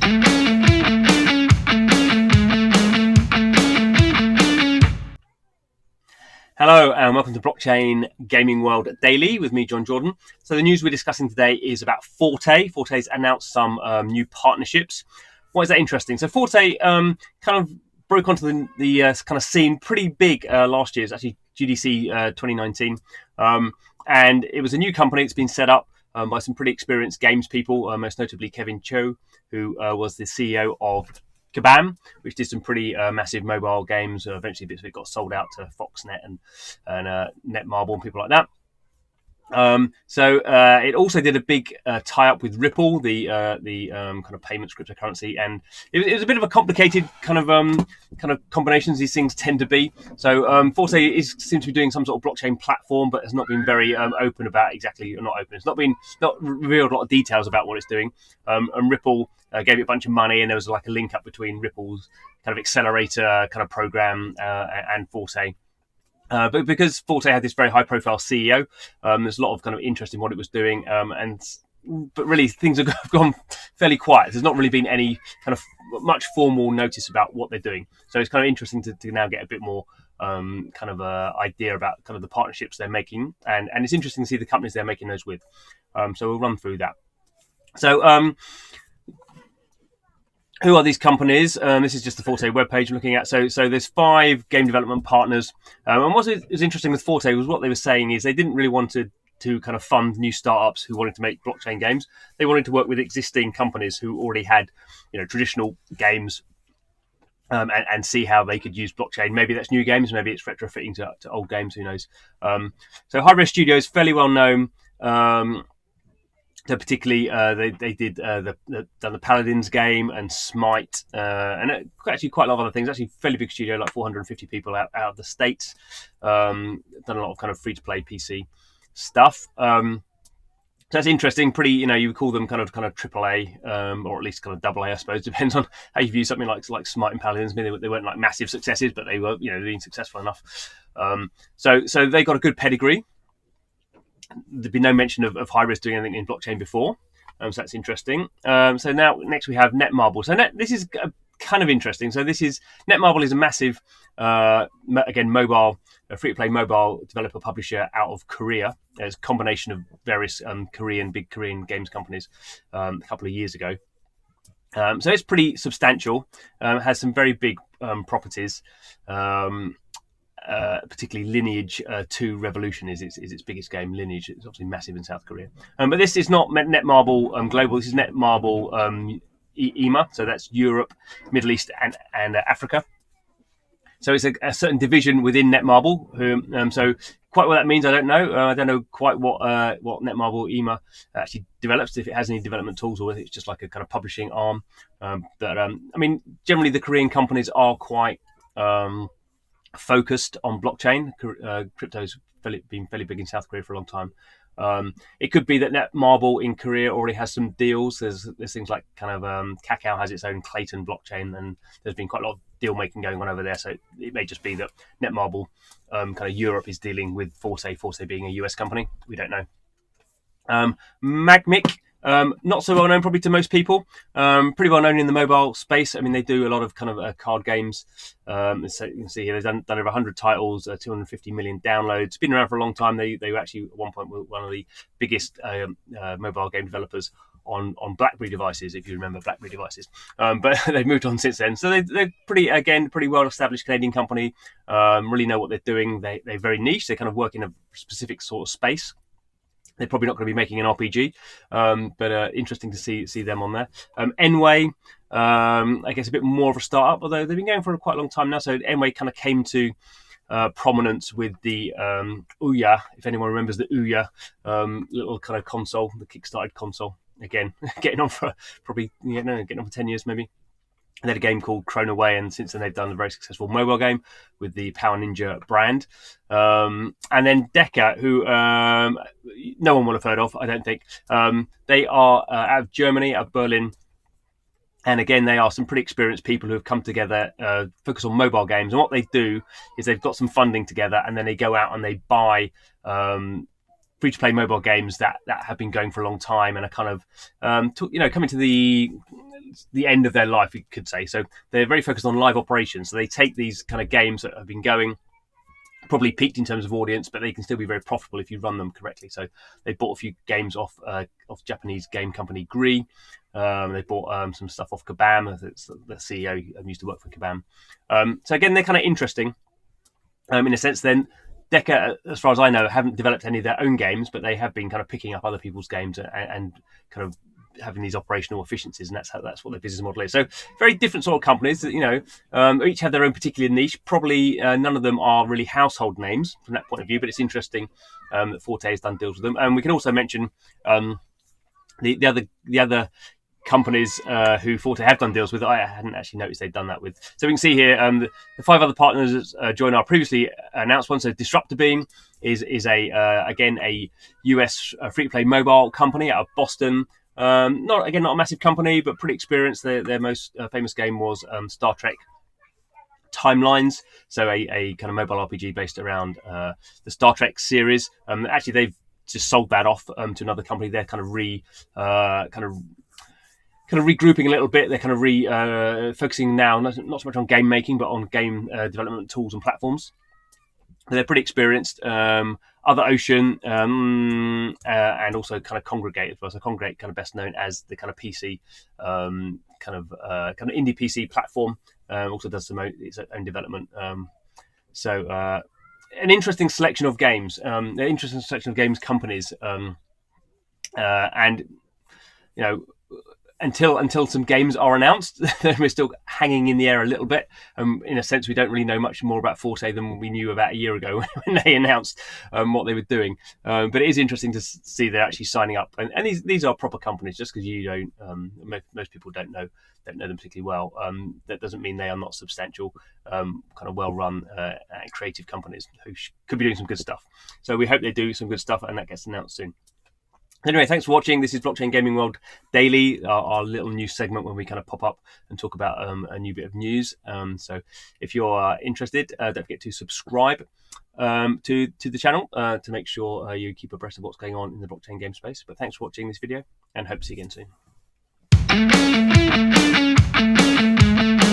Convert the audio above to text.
Hello and welcome to Blockchain Gaming World Daily with me, John Jordan. So the news we're discussing today is about Forte. Forte's announced some new partnerships. Why is that interesting? So Forte kind of broke onto the kind of scene pretty big last year. It's actually GDC 2019. And it was a new company. It's been set up by some pretty experienced games people, most notably Kevin Cho, who was the CEO of Kabam, which did some pretty massive mobile games. Eventually, bits of it got sold out to Foxnet and Netmarble and people like that. So it also did a big tie-up with Ripple, the kind of payments cryptocurrency, and it was a bit of a complicated kind of combinations these things tend to be. So Forte seems to be doing some sort of blockchain platform, but has not been very open about exactly, or not open. It's not revealed a lot of details about what it's doing. And Ripple gave it a bunch of money, and there was like a link up between Ripple's kind of accelerator kind of program and Forte. But because Forte had this very high-profile CEO, there's a lot of kind of interest in what it was doing, but really things have gone fairly quiet. There's not really been any kind of much formal notice about what they're doing. So it's kind of interesting to now get a bit more kind of idea about kind of the partnerships they're making, and it's interesting to see the companies they're making those with. So we'll run through that. So who are these companies? This is just the Forte webpage I'm looking at. So there's 5 game development partners. And what was interesting with Forte was what they were saying is they didn't really want to kind of fund new startups who wanted to make blockchain games. They wanted to work with existing companies who already had, traditional games, and see how they could use blockchain. Maybe that's new games, maybe it's retrofitting to old games. Who knows? So Hi-Rez Studios, fairly well known. So particularly, they did done the Paladins game and Smite, and actually quite a lot of other things. Actually, fairly big studio, like 450 people out of the States. Done a lot of kind of free to play PC stuff. So that's interesting. Pretty, you would call them kind of AAA, or at least kind of AA, I suppose. Depends on how you view something like Smite and Paladins. I mean, they weren't like massive successes, but they were, being successful enough. So they got a good pedigree. There'd be no mention of Hi-Rez doing anything in blockchain before, so that's interesting. So now next we have Netmarble. So this is kind of interesting. So Netmarble is a massive, again, mobile, free-to-play mobile developer publisher out of Korea. There's a combination of various big Korean games companies a couple of years ago. So it's pretty substantial. Has some very big properties. Particularly Lineage 2 Revolution is its biggest game. Lineage is obviously massive in South Korea. But this is not Netmarble Global. This is Netmarble EMA. So that's Europe, Middle East, and Africa. So it's a certain division within Netmarble. So quite what that means, I don't know. I don't know quite what Netmarble EMA actually develops, if it has any development tools or if it's just like a kind of publishing arm. But I mean, generally the Korean companies are quite focused on blockchain. Crypto's been fairly big in South Korea for a long time. It could be that Netmarble in Korea already has some deals. There's things like kind of Kakao has its own Clayton blockchain, and there's been quite a lot of deal making going on over there. So it may just be that Netmarble kind of Europe is dealing with Forte being a US company. We don't know. Magmic. Not so well known probably to most people. Pretty well known in the mobile space. I mean, they do a lot of kind of card games. So you can see here they've done over 100 titles, 250 million downloads. Been around for a long time. They were actually at one point one of the biggest mobile game developers on BlackBerry devices, if you remember BlackBerry devices. But they've moved on since then. So they're pretty well established Canadian company. Really know what they're doing. They're very niche. They kind of work in a specific sort of space. They're probably not going to be making an RPG, but interesting to see them on there. nWay, I guess a bit more of a startup, although they've been going for quite a long time now. So nWay kind of came to prominence with the Ouya, if anyone remembers the Ouya little kind of console, the Kickstarted console. Again, getting on for 10 years maybe. They had a game called Crone Away, and since then they've done a very successful mobile game with the Power Ninja brand. And then Deca, who no one will have heard of, I don't think. They are out of Germany, out of Berlin. And again, they are some pretty experienced people who have come together, focus on mobile games. And what they do is they've got some funding together, and then they go out and they buy free-to-play mobile games that have been going for a long time and are kind of coming to the end of their life, you could say. So they're very focused on live operations. So they take these kind of games that have been going, probably peaked in terms of audience, but they can still be very profitable if you run them correctly. So they bought a few games off Japanese game company Gree. They bought some stuff off Kabam. The CEO used to work for Kabam. So again, they're kind of interesting in a sense. Then Deca, as far as I know, haven't developed any of their own games, but they have been kind of picking up other people's games and kind of having these operational efficiencies, and that's what their business model is. So very different sort of companies that each have their own particular niche. Probably none of them are really household names from that point of view, but it's interesting that Forte has done deals with them. And we can also mention the other companies who Forte have done deals with. I hadn't actually noticed they'd done that with. So we can see here the 5 other partners join our previously announced one. So Disruptor Beam is again a US free-to-play mobile company out of Boston. Not a massive company, but pretty experienced. Their most famous game was Star Trek Timelines, so a kind of mobile RPG based around the Star Trek series. Actually, they've just sold that off to another company. They're kind of regrouping a little bit. They're kind of focusing now not so much on game making, but on game development tools and platforms. They're pretty experienced. Other Ocean and also kind of Congregate as well. So Congregate kind of best known as the kind of PC kind of indie PC platform. Also does its own development. So an interesting selection of games. An interesting selection of games companies. And until some games are announced, we're still hanging in the air a little bit. In a sense, we don't really know much more about Forte than we knew about a year ago when they announced what they were doing. But it is interesting to see they're actually signing up, and these are proper companies. Just because you don't, most people don't know them particularly well. That doesn't mean they are not substantial, kind of well-run, creative companies who could be doing some good stuff. So we hope they do some good stuff, and that gets announced soon. Anyway, thanks for watching. This is Blockchain Gaming World Daily, our little news segment when we kind of pop up and talk about a new bit of news. So if you're interested, don't forget to subscribe to the channel to make sure you keep abreast of what's going on in the blockchain game space. But thanks for watching this video, and hope to see you again soon.